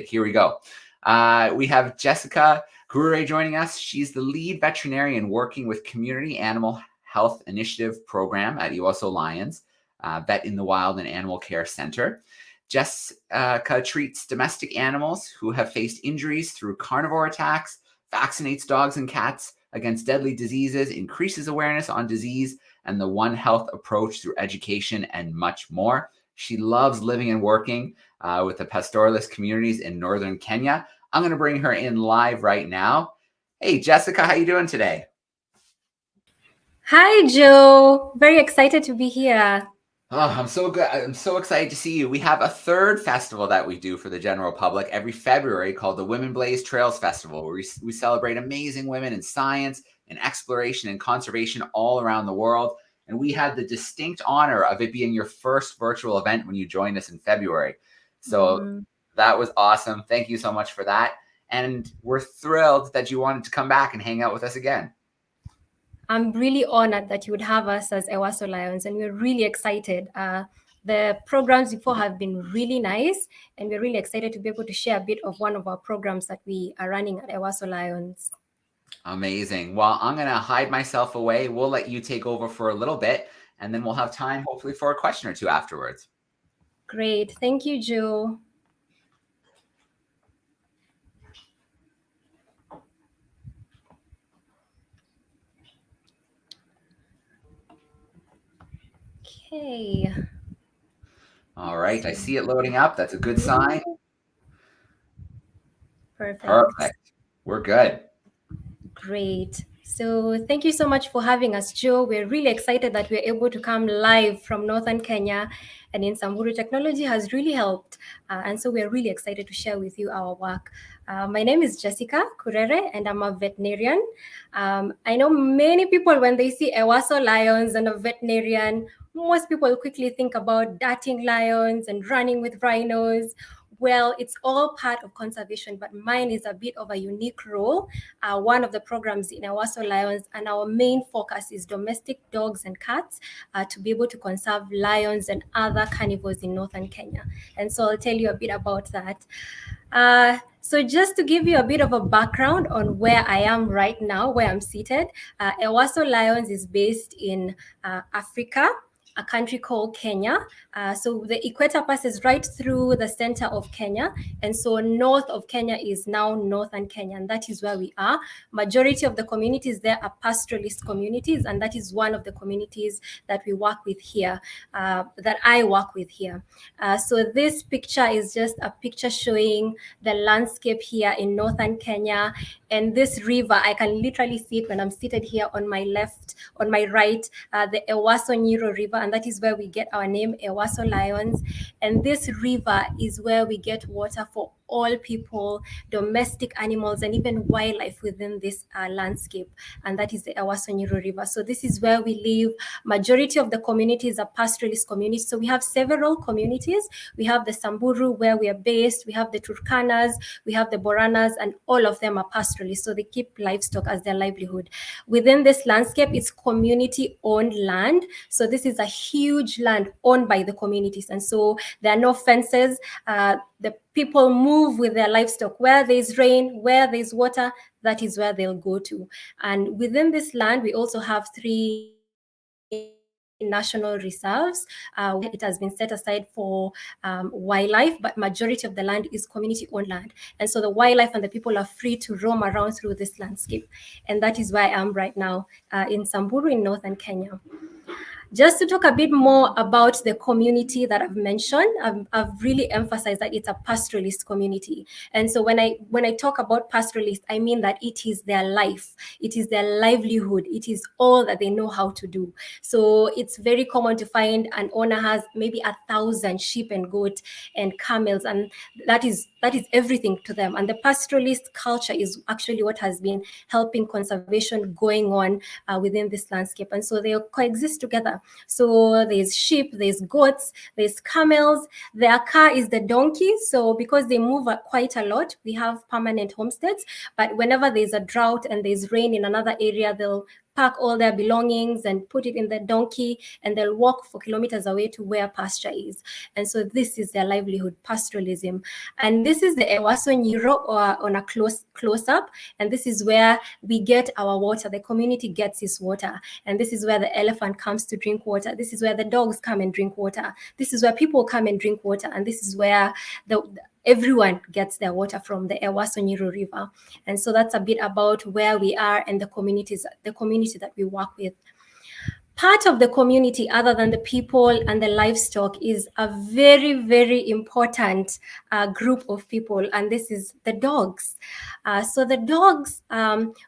Here we go. We have Jessicah Kurere joining us. She's the lead veterinarian working with Community Animal Health Initiative Program at Ewaso Lions, Vet in the Wild and Animal Care Center. Jessicah treats domestic animals who have faced injuries through carnivore attacks, vaccinates dogs and cats against deadly diseases, increases awareness on disease and the One Health approach through education, and much more. She loves living and working with the pastoralist communities in northern Kenya. I'm going to bring her in live right now. Hey, Jessicah, how you doing today? Hi, Joe. Very excited to be here. Oh, I'm so good. I'm so excited to see you. We have a third festival that we do for the general public every February called the Women Blaze Trails Festival, where we celebrate amazing women in science and exploration and conservation all around the world. And we had the distinct honor of it being your first virtual event when you joined us in February. So that was awesome. Thank you so much for that. And we're thrilled that you wanted to come back and hang out with us again. I'm really honored that you would have us as Ewaso Lions, and we're really excited. The programs before have been really nice, and we're really excited to be able to share a bit of one of our programs that we are running at Ewaso Lions. Amazing. Well, I'm going to hide myself away. We'll let you take over for a little bit, and then we'll have time, hopefully, for a question or two afterwards. Great. Thank you, Joe. Okay. All right. I see it loading up. That's a good sign. Perfect. We're good. Great. So thank you so much for having us, Joe. We're really excited that we're able to come live from northern Kenya, and in Samburu, technology has really helped. And so we're really excited to share with you our work. My name is Jessicah Kurere, and I'm a veterinarian. I know many people, when they see Ewaso Lions and a veterinarian, most people quickly think about darting lions and running with rhinos. Well, it's all part of conservation, but mine is a bit of a unique role. One of the programs in Ewaso Lions, and our main focus is domestic dogs and cats to be able to conserve lions and other carnivores in northern Kenya. And so I'll tell you a bit about that. So just to give you a bit of a background on where I am right now, where I'm seated, Ewaso Lions is based in Africa, a country called Kenya. So the equator passes right through the center of Kenya. And so north of Kenya is now northern Kenya, and that is where we are. Majority of the communities there are pastoralist communities, and that is one of the communities that we work with here, that I work with here. So this picture is just a picture showing the landscape here in northern Kenya. And this river, I can literally see it when I'm seated here on my left, on my right, the Ewaso Nyiro River, and that is where we get our name, Ewaso Lions. And this river is where we get water for all people, domestic animals, and even wildlife within this landscape. And that is the Ewaso Nyiro River. So this is where we live. Majority of the communities are pastoralist communities. So we have several communities. We have the Samburu, where we are based. We have the Turkanas, we have the Boranas, and all of them are pastoralists. So they keep livestock as their livelihood. Within this landscape, it's community-owned land. So this is a huge land owned by the communities. And so there are no fences. The people move with their livestock. Where there's rain, where there's water, that is where they'll go to. And within this land, we also have 3 national reserves. It has been set aside for wildlife, but majority of the land is community-owned land. And so the wildlife and the people are free to roam around through this landscape. And that is where I am right now in Samburu in northern Kenya. Just to talk a bit more about the community that I've mentioned, I've really emphasized that it's a pastoralist community. And so when I talk about pastoralist, I mean that it is their life, it is their livelihood, it is all that they know how to do. So it's very common to find an owner has maybe 1,000 sheep and goat and camels, and that is everything to them. And the pastoralist culture is actually what has been helping conservation going on within this landscape. And so they coexist together. So there's sheep, there's goats, there's camels. Their car is the donkey. So because they move quite a lot, we have permanent homesteads. But whenever there's a drought and there's rain in another area, they'll pack all their belongings and put it in the donkey, and they'll walk for kilometers away to where pasture is. And so this is their livelihood, pastoralism. And this is the Ewaso Nyiro, or on a close-up, and this is where we get our water. The community gets its water, and this is where the elephant comes to drink water. This is where the dogs come and drink water. This is where people come and drink water, and this is where everyone gets their water from the Ewaso Nyiro River. And so that's a bit about where we are and the community that we work with. Part of the community, other than the people and the livestock, is a very, very important group of people, and this is the dogs. So the dogs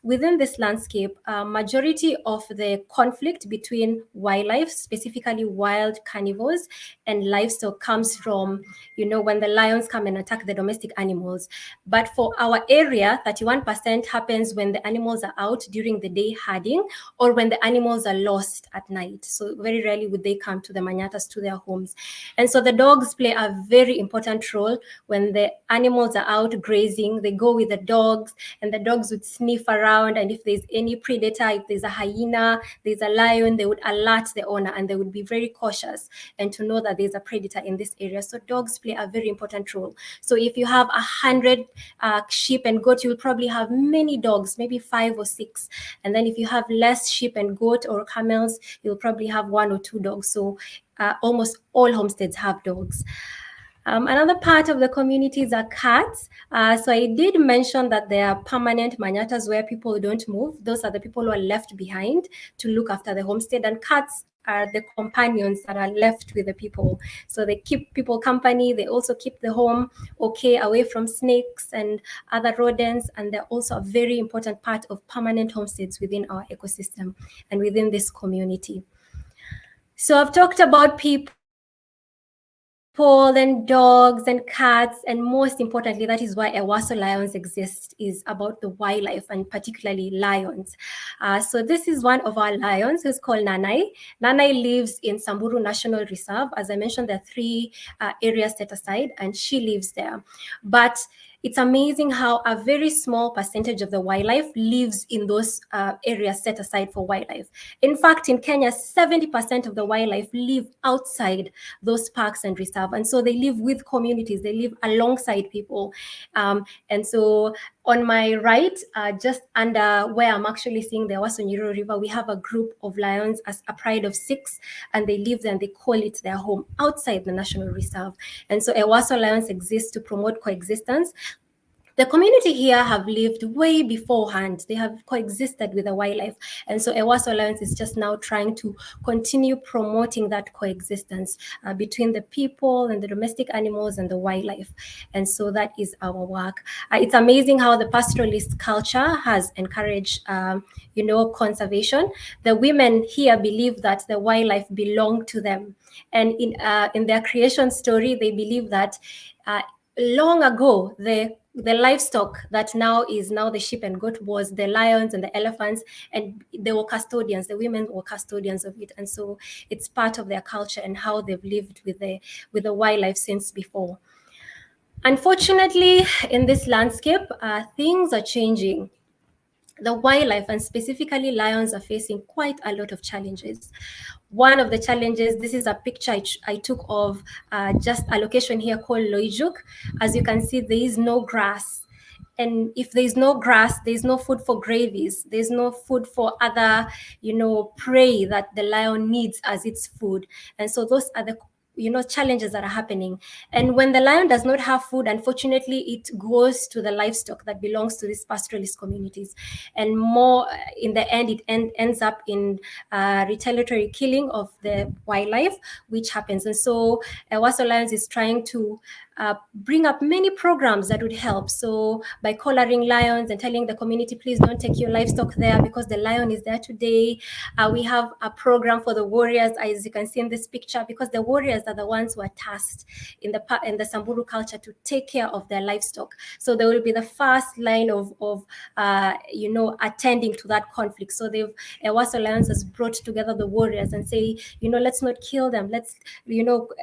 within this landscape, majority of the conflict between wildlife, specifically wild carnivores, and livestock comes from, when the lions come and attack the domestic animals. But for our area, 31% happens when the animals are out during the day herding, or when the animals are lost at night. So very rarely would they come to the manyatas, to their homes. And so the dogs play a very important role. When the animals are out grazing, they go with the dogs, and the dogs would sniff around, and if there's any predator, if there's a hyena, there's a lion, they would alert the owner, and they would be very cautious and to know that there's a predator in this area. So dogs play a very important role. So if you have 100 sheep and goat, you'll probably have many dogs, maybe 5 or 6. And then if you have less sheep and goat or camels, you'll probably have 1 or 2 dogs. So almost all homesteads have dogs. Another part of the communities are cats. So I did mention that there are permanent manyatas where people don't move. Those are the people who are left behind to look after the homestead, and cats are the companions that are left with the people. So they keep people company. They also keep the home okay, away from snakes and other rodents. And they're also a very important part of permanent homesteads within our ecosystem and within this community. So I've talked about people and dogs and cats, and most importantly, that is why Ewaso Lions exist, is about the wildlife, and particularly lions. So this is one of our lions, who's called Nanai. Nanai lives in Samburu National Reserve. As I mentioned, there are 3 areas set aside, and she lives there. But it's amazing how a very small percentage of the wildlife lives in those areas set aside for wildlife. In fact, in Kenya, 70% of the wildlife live outside those parks and reserves. And so they live with communities, they live alongside people. And so on my right, just under where I'm actually seeing the Ewaso Nyiro River, we have a group of lions, as a pride of 6, and they live there and they call it their home outside the National Reserve. And so Ewaso Lions exist to promote coexistence. The community here have lived way beforehand. They have coexisted with the wildlife. And so Ewaso Alliance is just now trying to continue promoting that coexistence between the people and the domestic animals and the wildlife. And so that is our work. It's amazing how the pastoralist culture has encouraged, conservation. The women here believe that the wildlife belong to them. And in their creation story, they believe that long ago, the livestock that now is the sheep and goat was the lions and the elephants, and they were custodians. The women were custodians of it, and so it's part of their culture and how they've lived with the wildlife since before. Unfortunately, in this landscape, things are changing. The wildlife, and specifically lions, are facing quite a lot of challenges. One of the challenges, this is a picture I took of just a location here called Loijuk. As you can see, there is no grass. And if there's no grass, there's no food for gravies. There's no food for other, prey that the lion needs as its food. And so those are the challenges that are happening. And when the lion does not have food, unfortunately, it goes to the livestock that belongs to these pastoralist communities. And more in the end, it ends up in retaliatory killing of the wildlife, which happens. And so Ewaso Alliance is trying to bring up many programs that would help. So by collaring lions and telling the community, please don't take your livestock there because the lion is there today. We have a program for the warriors, as you can see in this picture, because the warriors are the ones who are tasked in the Samburu culture to take care of their livestock. So they will be the first line of attending to that conflict. So Ewaso Alliance has brought together the warriors and say, let's not kill them. Let's,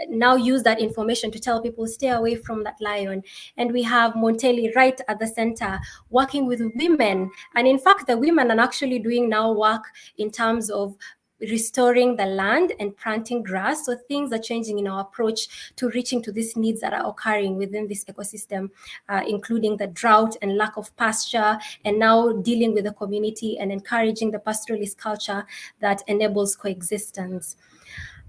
now use that information to tell people, stay away away from that lion. And we have Monteli right at the center, working with women. And in fact, the women are actually doing now work in terms of restoring the land and planting grass. So things are changing in our approach to reaching to these needs that are occurring within this ecosystem, including the drought and lack of pasture, and now dealing with the community and encouraging the pastoralist culture that enables coexistence.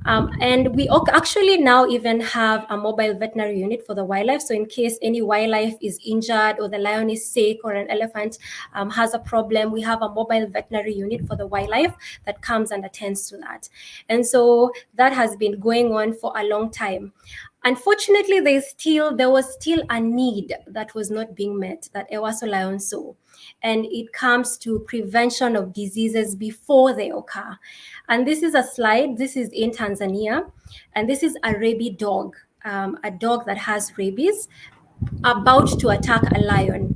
And we actually now even have a mobile veterinary unit for the wildlife. So in case any wildlife is injured or the lion is sick or an elephant has a problem, we have a mobile veterinary unit for the wildlife that comes and attends to that. And so that has been going on for a long time. Unfortunately, there was still a need that was not being met that Ewaso Lions saw. And it comes to prevention of diseases before they occur. And this is a slide. This is in Tanzania. And this is a rabies dog, a dog that has rabies, about to attack a lion.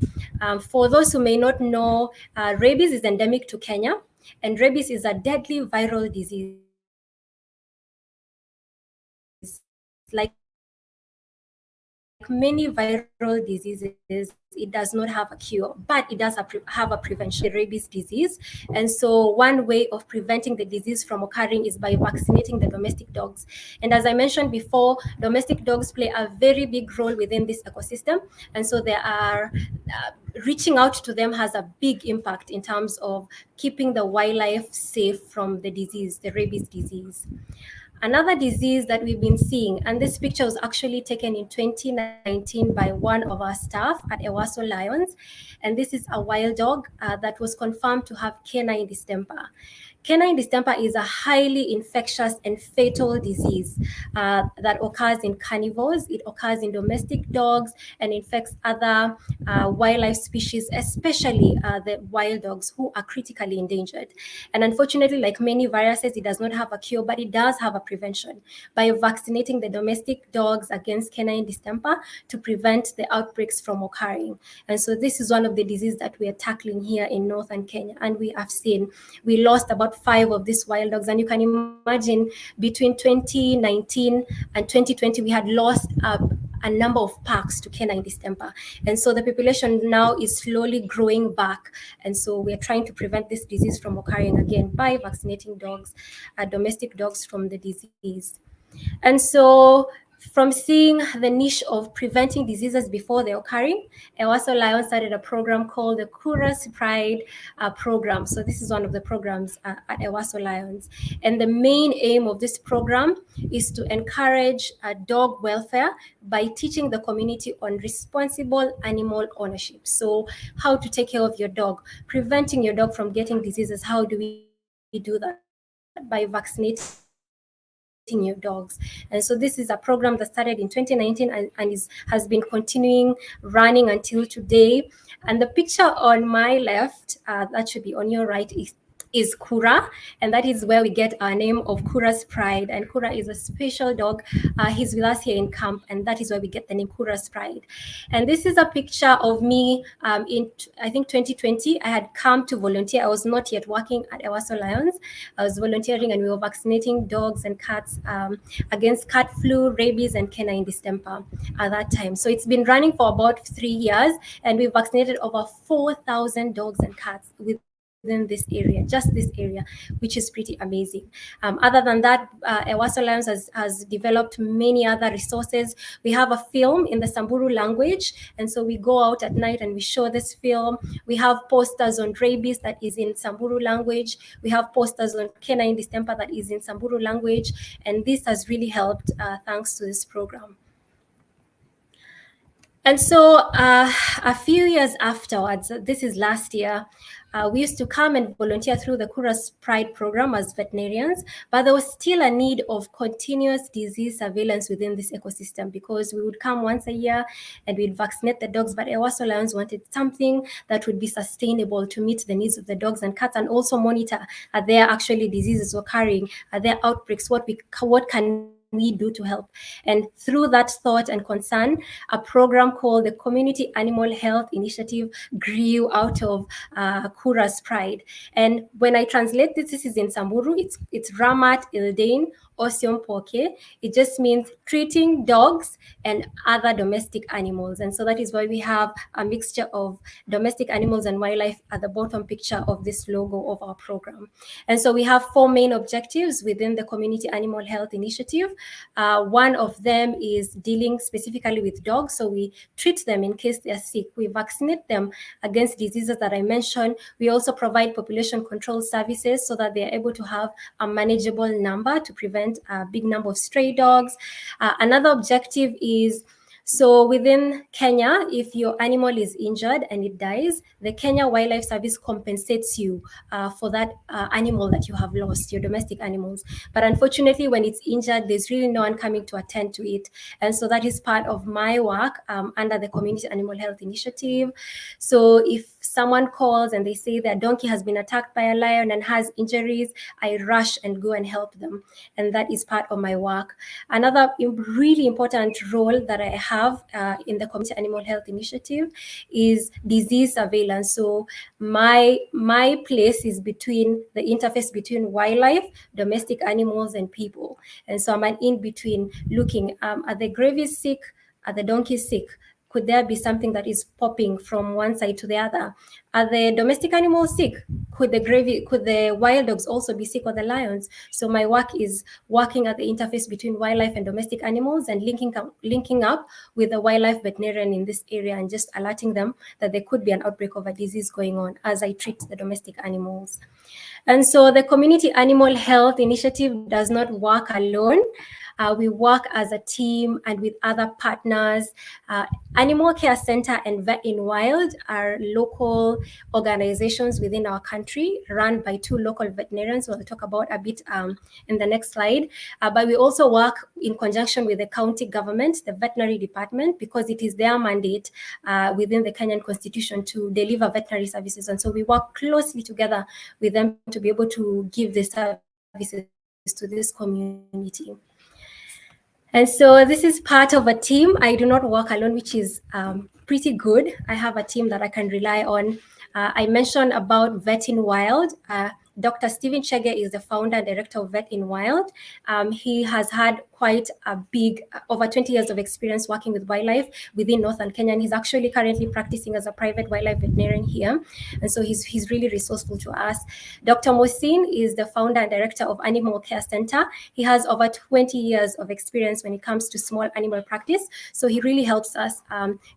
For those who may not know, rabies is endemic to Kenya. And rabies is a deadly viral disease. Like many viral diseases, it does not have a cure, but it does have a prevention of rabies disease. And so one way of preventing the disease from occurring is by vaccinating the domestic dogs. And as I mentioned before, domestic dogs play a very big role within this ecosystem. And so they are reaching out to them has a big impact in terms of keeping the wildlife safe from the disease, the rabies disease. Another disease that we've been seeing, and this picture was actually taken in 2019 by one of our staff at Ewaso Lions, and this is a wild dog that was confirmed to have canine distemper. Canine distemper is a highly infectious and fatal disease that occurs in carnivores. It occurs in domestic dogs and infects other wildlife species, especially the wild dogs who are critically endangered. And unfortunately, like many viruses, it does not have a cure, but it does have a prevention by vaccinating the domestic dogs against canine distemper to prevent the outbreaks from occurring. And so this is one of the diseases that we are tackling here in northern Kenya. And we have seen, we lost about 5 of these wild dogs. And you can imagine between 2019 and 2020, we had lost a number of packs to canine distemper. And so the population now is slowly growing back. And so we're trying to prevent this disease from occurring again by vaccinating dogs, domestic dogs from the disease. And so from seeing the niche of preventing diseases before they're occurring, Ewaso Lions started a program called the Kuras Pride program. So this is one of the programs at Ewaso Lions. And the main aim of this program is to encourage dog welfare by teaching the community on responsible animal ownership. So how to take care of your dog, preventing your dog from getting diseases. How do we do that? By vaccinating your dogs. And so this is a program that started in 2019 and has been continuing running until today. And the picture on my left, that should be on your right, is Kura, and that is where we get our name of Kuras Pride. And Kura is a special dog. He's with us here in camp, and that is where we get the name Kuras Pride. And this is a picture of me in, I think, 2020. I had come to volunteer. I was not yet working at Ewaso Lions. I was volunteering, and we were vaccinating dogs and cats against cat flu, rabies, and canine distemper at that time. So it's been running for about 3 years, and we've vaccinated over 4,000 dogs and cats within this area, just this area, which is pretty amazing. Other than that, Ewaso Lions has developed many other resources. We have a film in the Samburu language, and so we go out at night and we show this film. We have posters on rabies that is in Samburu language. We have posters on canine distemper that is in Samburu language, and this has really helped thanks to this program. And so a few years afterwards, this is last year, we used to come and volunteer through the Kuras Pride program as veterinarians, but there was still a need of continuous disease surveillance within this ecosystem, because we would come once a year and we'd vaccinate the dogs, but Ewaso Lions wanted something that would be sustainable to meet the needs of the dogs and cats, and also monitor are there actually diseases occurring, are there outbreaks, what can we do to help? And through that thought and concern, a program called the Community Animal Health Initiative grew out of Kuras Pride. And when I translate this is in Samburu, it's Ramat Ildain Osion Poke. It just means treating dogs and other domestic animals. And so that is why we have a mixture of domestic animals and wildlife at the bottom picture of this logo of our program. And so we have 4 main objectives within the Community Animal Health Initiative. One of them is dealing specifically with dogs. So we treat them in case they are sick. We vaccinate them against diseases that I mentioned. We also provide population control services so that they are able to have a manageable number to prevent a big number of stray dogs. Another objective is, so within Kenya, if your animal is injured and it dies, the Kenya Wildlife Service compensates you for that animal that you have lost, your domestic animals. But unfortunately, when it's injured, there's really no one coming to attend to it. And so that is part of my work under the Community Animal Health Initiative. So if someone calls and they say their donkey has been attacked by a lion and has injuries, I rush and go and help them. And that is part of my work. Another really important role that I have in the Community Animal Health Initiative is disease surveillance. So my place is between the interface between wildlife, domestic animals, and people. And so I'm an in-between, looking, are the gravies sick? Are the donkeys sick? Could there be something that is popping from one side to the other? Are the domestic animals sick? Could the wild dogs also be sick, or the lions? So my work is working at the interface between wildlife and domestic animals and linking up with the wildlife veterinarian in this area and just alerting them that there could be an outbreak of a disease going on as I treat the domestic animals. And so the Community Animal Health Initiative does not work alone. We work as a team and with other partners. Animal Care Center and Vet in Wild are local organizations within our country run by 2 local veterinarians, who I'll talk about a bit in the next slide. But we also work in conjunction with the county government, the veterinary department, because it is their mandate within the Kenyan Constitution to deliver veterinary services. And so we work closely together with them to be able to give the services to this community. And so this is part of a team. I do not work alone, which is pretty good. I have a team that I can rely on. I mentioned about Vet in Wild. Dr. Stephen Chege is the founder and director of Vet in Wild. He has had quite a big, over 20 years of experience working with wildlife within Northern Kenya. And he's actually currently practicing as a private wildlife veterinarian here. And so he's really resourceful to us. Dr. Mosin is the founder and director of Animal Care Center. He has over 20 years of experience when it comes to small animal practice. So he really helps us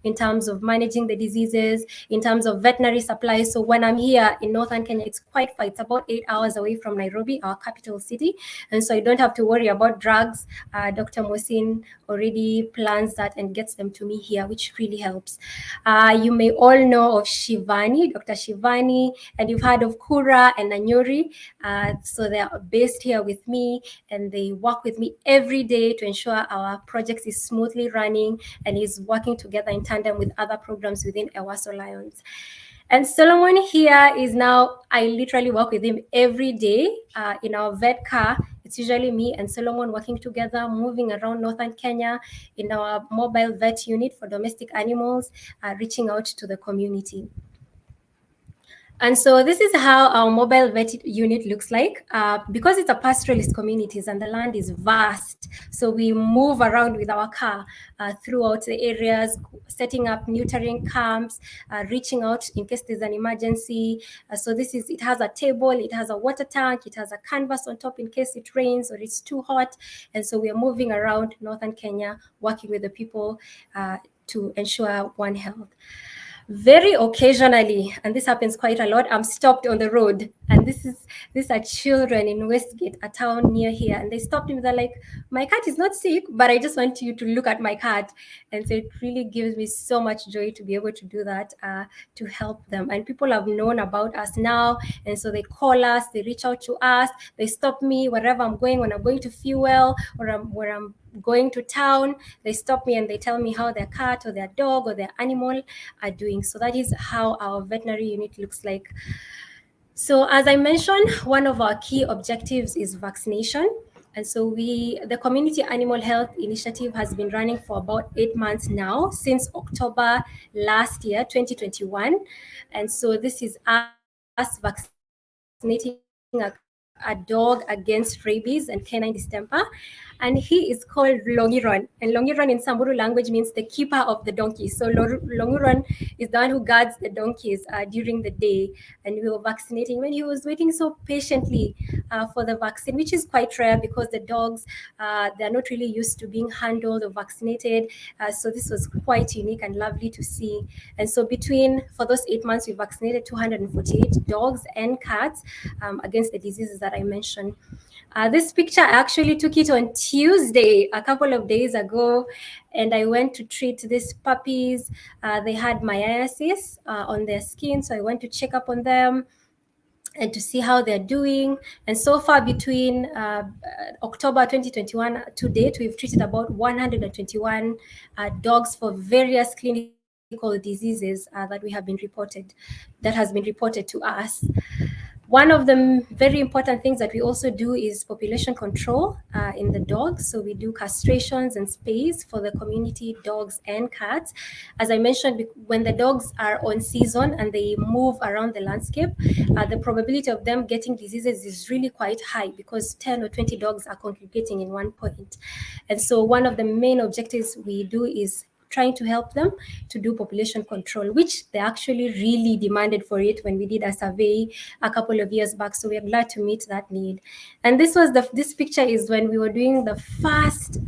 in terms of managing the diseases, in terms of veterinary supplies. So when I'm here in Northern Kenya, it's quite far. It's about 8 hours away from Nairobi, our capital city. And so I don't have to worry about drugs. Dr. Mosin already plans that and gets them to me here, which really helps. You may all know of Shivani, Dr. Shivani, and you've heard of Kura and Nanyori. So they are based here with me, and they work with me every day to ensure our project is smoothly running and is working together in tandem with other programs within Ewaso Lions. And Solomon here is now, I literally work with him every day in our vet car. It's usually me and Solomon working together, moving around Northern Kenya in our mobile vet unit for domestic animals, reaching out to the community. And so this is how our mobile vet unit looks like. Because it's a pastoralist communities and the land is vast, so we move around with our car throughout the areas, setting up neutering camps, reaching out in case there's an emergency. So it has a table, it has a water tank, it has a canvas on top in case it rains or it's too hot. And so we are moving around Northern Kenya, working with the people to ensure one health. Very occasionally, and this happens quite a lot, I'm stopped on the road, and these are children in Westgate, a town near here, and they stopped me. They're like, "My cat is not sick, but I just want you to look at my cat." And so it really gives me so much joy to be able to do that, to help them. And people have known about us now, and so they call us, they reach out to us, they stop me wherever I'm going, when I'm going to fuel or where I'm going to town, they stop me and they tell me how their cat or their dog or their animal are doing. So that is how our veterinary unit looks like. So as I mentioned, one of our key objectives is vaccination. And so the Community Animal Health Initiative has been running for about 8 months now, since October last year, 2021. And so this is us vaccinating across a dog against rabies and canine distemper. And he is called Longiron. And Longiron in Samburu language means the keeper of the donkeys. So Longiron is the one who guards the donkeys during the day. And we were vaccinating when he was waiting so patiently for the vaccine, which is quite rare because the dogs, they're not really used to being handled or vaccinated. So this was quite unique and lovely to see. And so for those 8 months, we vaccinated 248 dogs and cats against the diseases that I mentioned. This picture, I actually took it on Tuesday, a couple of days ago, and I went to treat these puppies. They had myiasis on their skin, so I went to check up on them and to see how they're doing. And so far, between October 2021 to date, we've treated about 121 dogs for various clinical diseases that has been reported to us. One of the very important things that we also do is population control in the dogs. So we do castrations and spays for the community dogs and cats. As I mentioned, when the dogs are on season and they move around the landscape, the probability of them getting diseases is really quite high because 10 or 20 dogs are congregating in one point. And so one of the main objectives we do is trying to help them to do population control, which they actually really demanded for it when we did a survey a couple of years back. So we are glad to meet that need. And this picture is when we were doing the first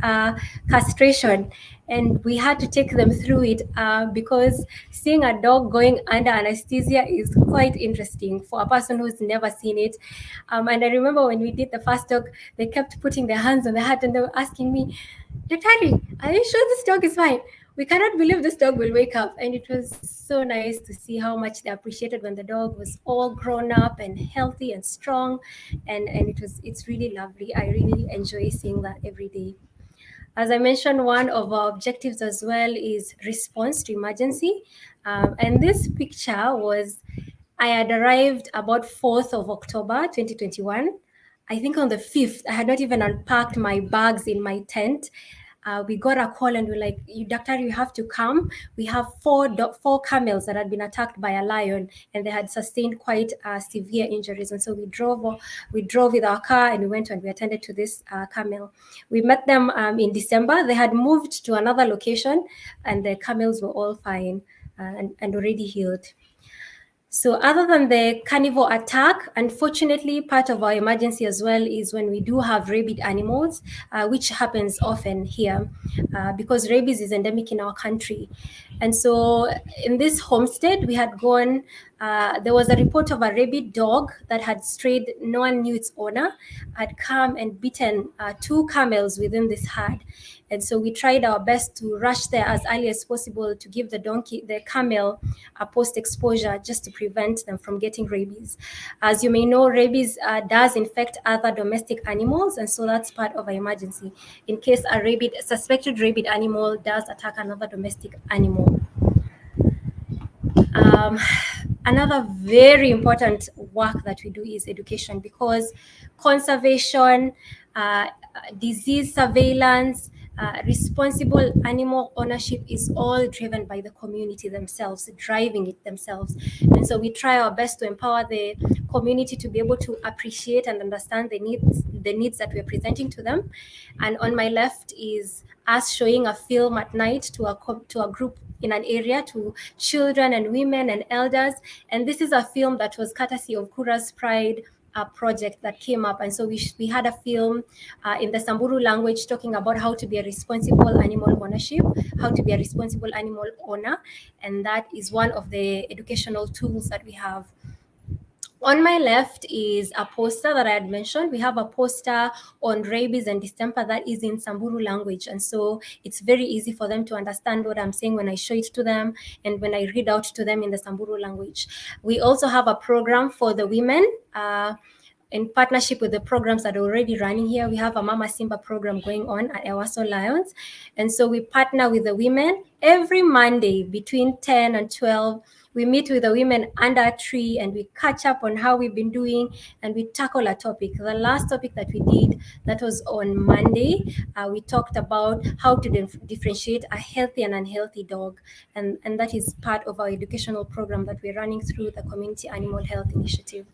castration, and we had to take them through it because seeing a dog going under anesthesia is quite interesting for a person who's never seen it. And I remember when we did the first dog, they kept putting their hands on the heart and they were asking me, "Daktari, are you sure this dog is fine? We cannot believe this dog will wake up." And it was so nice to see how much they appreciated when the dog was all grown up and healthy and strong. And it's really lovely. I really enjoy seeing that every day. As I mentioned, one of our objectives as well is response to emergency. And this picture was, I had arrived about 4th of October, 2021. I think on the 5th, I had not even unpacked my bags in my tent. We got a call and we're like, "Doctor, you have to come. We have four camels that had been attacked by a lion and they had sustained quite severe injuries." And so we drove with our car and we went and we attended to this camel. We met them in December. They had moved to another location and the camels were all fine and already healed. So other than the carnivore attack, unfortunately, part of our emergency as well is when we do have rabid animals, which happens often here because rabies is endemic in our country. And so in this homestead, we had gone, there was a report of a rabid dog that had strayed, no one knew its owner, had come and bitten 2 camels within this herd. And so we tried our best to rush there as early as possible to give the camel a post-exposure just to prevent them from getting rabies. As you may know, rabies does infect other domestic animals, and so that's part of our emergency in case a suspected rabid animal does attack another domestic animal. Another very important work that we do is education, because conservation, disease surveillance, responsible animal ownership is all driven by the community themselves, driving it themselves. And so we try our best to empower the community to be able to appreciate and understand the needs that we're presenting to them. And on my left is us showing a film at night to a group in an area, to children and women and elders. And this is a film that was courtesy of Kuras Pride project that came up. And so we had a film in the Samburu language talking about how to be a responsible animal ownership, how to be a responsible animal owner. And that is one of the educational tools that we have. On my left is a poster that I had mentioned. We have a poster on rabies and distemper that is in Samburu language. And so it's very easy for them to understand what I'm saying when I show it to them and when I read out to them in the Samburu language. We also have a program for the women. In partnership with the programs that are already running here, we have a Mama Simba program going on at Ewaso Lions. And so we partner with the women every Monday between 10 and 12. We meet with the women under a tree and we catch up on how we've been doing and we tackle a topic. The last topic that we did, that was on Monday, we talked about how to differentiate a healthy and unhealthy dog. And that is part of our educational program that we're running through the Community Animal Health Initiative.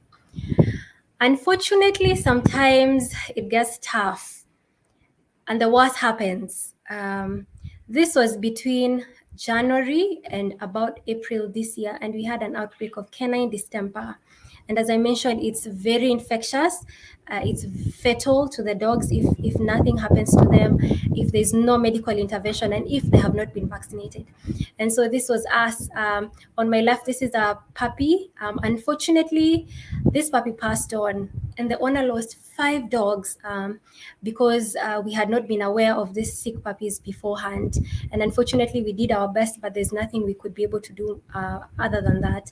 Unfortunately, sometimes it gets tough and the worst happens. This was between January and about April this year, and we had an outbreak of canine distemper. And as I mentioned, it's very infectious. It's fatal to the dogs if nothing happens to them, if there's no medical intervention, and if they have not been vaccinated. And so this was us. On my left, this is a puppy. Unfortunately, this puppy passed on, and the owner lost 5 dogs because we had not been aware of these sick puppies beforehand. And unfortunately, we did our best, but there's nothing we could be able to do other than that.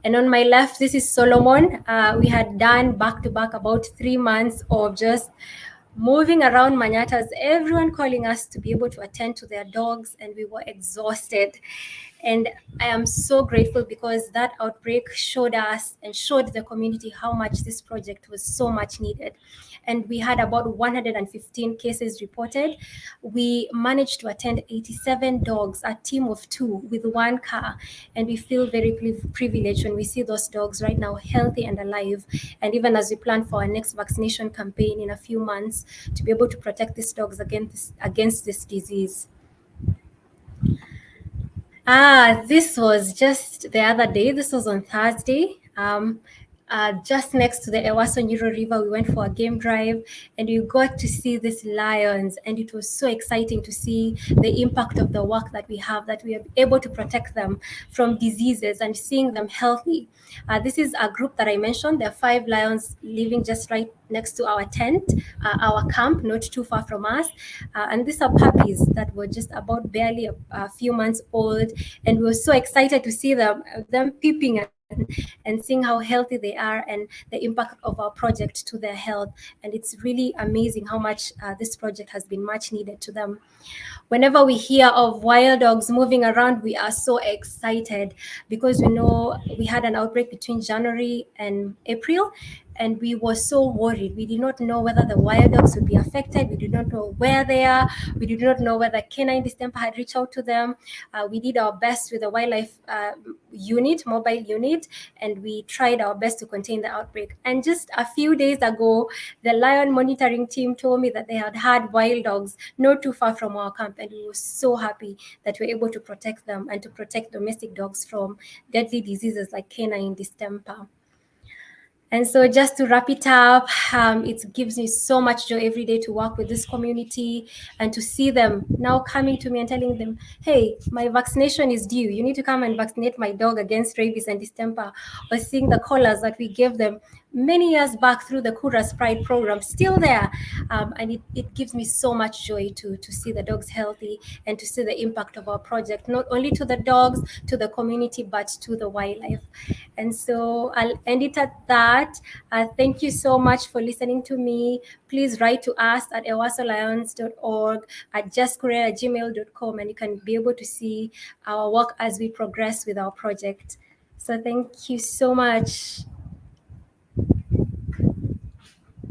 And on my left, this is Solomon. We had done back to back about 3 months of just moving around Manyatas, everyone calling us to be able to attend to their dogs, and we were exhausted. And I am so grateful because that outbreak showed us and showed the community how much this project was so much needed. And we had about 115 cases reported. We managed to attend 87 dogs, a team of 2 with 1 car. And we feel very privileged when we see those dogs right now healthy and alive. And even as we plan for our next vaccination campaign in a few months to be able to protect these dogs against this disease. This was just the other day. This was on Thursday. Just next to the Ewaso Nyiro River, we went for a game drive and we got to see these lions, and it was so exciting to see the impact of the work that we have, that we are able to protect them from diseases and seeing them healthy. This is a group that I mentioned. There are 5 lions living just right next to our tent, our camp, not too far from us. And these are puppies that were just about barely a few months old, and we were so excited to see them peeping and seeing how healthy they are and the impact of our project to their health. And it's really amazing how much this project has been much needed to them. Whenever we hear of wild dogs moving around, we are so excited because we know we had an outbreak between January and April, and we were so worried. We did not know whether the wild dogs would be affected. We did not know where they are. We did not know whether canine distemper had reached out to them. We did our best with the wildlife mobile unit, and we tried our best to contain the outbreak. And just a few days ago, the lion monitoring team told me that they had wild dogs not too far from our camp, and we were so happy that we were able to protect them and to protect domestic dogs from deadly diseases like canine distemper. And so just to wrap it up, it gives me so much joy every day to work with this community and to see them now coming to me and telling them, hey, my vaccination is due. You need to come and vaccinate my dog against rabies and distemper. Or seeing the collars that we gave them many years back through the Kuras Pride program, still there. And it gives me so much joy to see the dogs healthy and to see the impact of our project, not only to the dogs, to the community, but to the wildlife. And so I'll end it at that. Thank you so much for listening to me. Please write to us at ewasolions.org, at justkurere@gmail.com, and you can be able to see our work as we progress with our project. So thank you so much.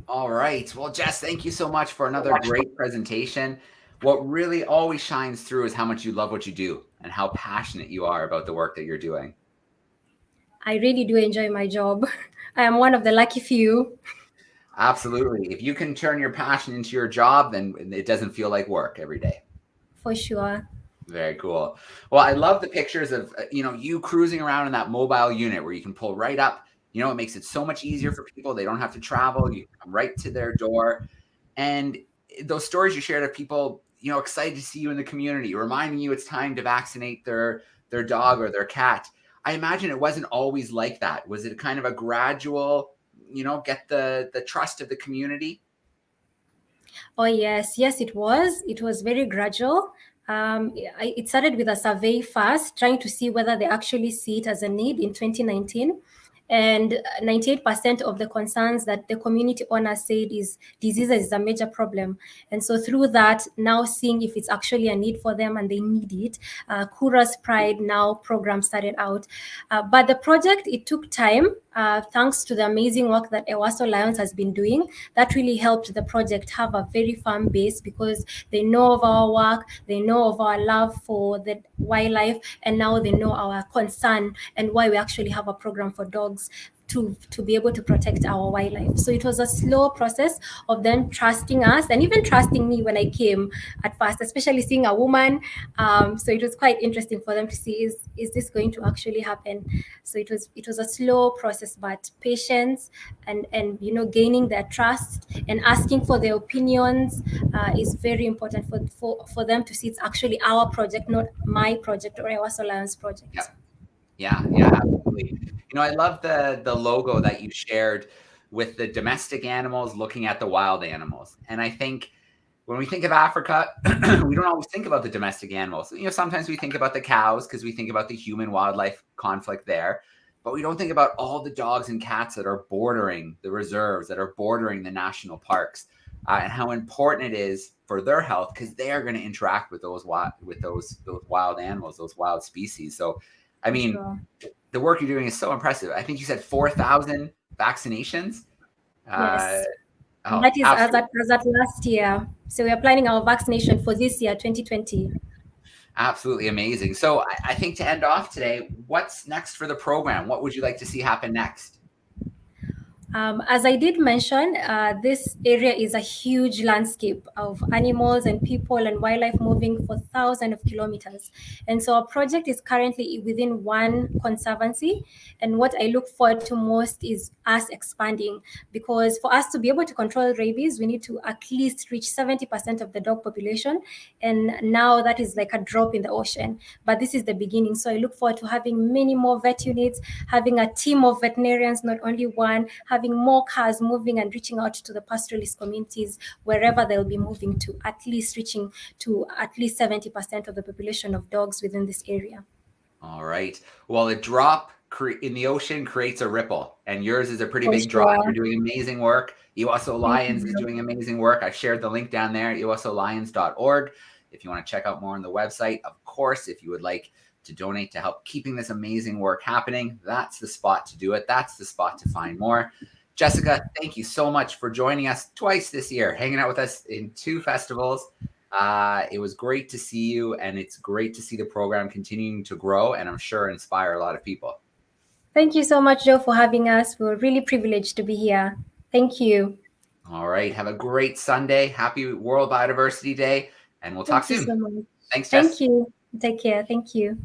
All right. Well, Jess, thank you so much for another great presentation. What really always shines through is how much you love what you do and how passionate you are about the work that you're doing. I really do enjoy my job. I am one of the lucky few. Absolutely. If you can turn your passion into your job, then it doesn't feel like work every day. For sure. Very cool. Well, I love the pictures of, you cruising around in that mobile unit where you can pull right up. It makes it so much easier for people. They don't have to travel. You come right to their door. And those stories you shared of people, excited to see you in the community, reminding you it's time to vaccinate their dog or their cat. I imagine it wasn't always like that. Was it kind of a gradual, get the trust of the community? Oh, yes, it was. It was very gradual. It started with a survey first, trying to see whether they actually see it as a need in 2019. And 98% of the concerns that the community owners said is diseases is a major problem. And so through that, now seeing if it's actually a need for them and they need it, Kuras Pride Now program started out. But the project, it took time, thanks to the amazing work that Ewaso Lions has been doing. That really helped the project have a very firm base because they know of our work, they know of our love for the wildlife, and now they know our concern and why we actually have a program for dogs. dogs to be able to protect our wildlife. So it was a slow process of them trusting us and even trusting me when I came at first, especially seeing a woman. So it was quite interesting for them to see, is this going to actually happen? So it was a slow process, but patience and gaining their trust and asking for their opinions is very important for them to see it's actually our project, not my project or our Alliance project. Yeah, absolutely. I love the logo that you shared with the domestic animals looking at the wild animals. And I think when we think of Africa, we don't always think about the domestic animals. Sometimes we think about the cows because we think about the human wildlife conflict there, but we don't think about all the dogs and cats that are bordering the reserves, that are bordering the national parks, and how important it is for their health because they are going to interact with those wild animals, those wild species. So, I mean, Sure. the work you're doing is so impressive. I think you said 4,000 vaccinations. Yes. And Oh, that is absolutely. as at last year. So we are planning our vaccination for this year, 2020. Absolutely amazing. So I think to end off today, what's next for the program? What would you like to see happen next? As I did mention, this area is a huge landscape of animals and people and wildlife moving for thousands of kilometers. And so our project is currently within one conservancy. And what I look forward to most is us expanding, because for us to be able to control rabies, we need to at least reach 70% of the dog population. And now that is like a drop in the ocean. But this is the beginning. So I look forward to having many more vet units, having a team of veterinarians, not only one, having more cars moving and reaching out to the pastoralist communities wherever they'll be moving to, at least reaching to at least 70% of the population of dogs within this area. All right. Well, a drop in the ocean creates a ripple, and yours is a pretty For big drop. sure. You're doing amazing work. USO Thank Lions is you. doing amazing work. I shared the link down there at usolions.org if you want to check out more on the website. Of course, if you would like to donate to help keeping this amazing work happening, that's the spot to do it. That's the spot to find more. Jessicah, thank you so much for joining us twice this year, hanging out with us in 2 festivals. It was great to see you, and it's great to see the program continuing to grow, and I'm sure inspire a lot of people. Thank you so much, Joe, for having us. We're really privileged to be here. Thank you. All right. Have a great Sunday. Happy World Biodiversity Day, and we'll talk Thank you soon. so much. Thanks, Thank Jess. you. Take care. Thank you.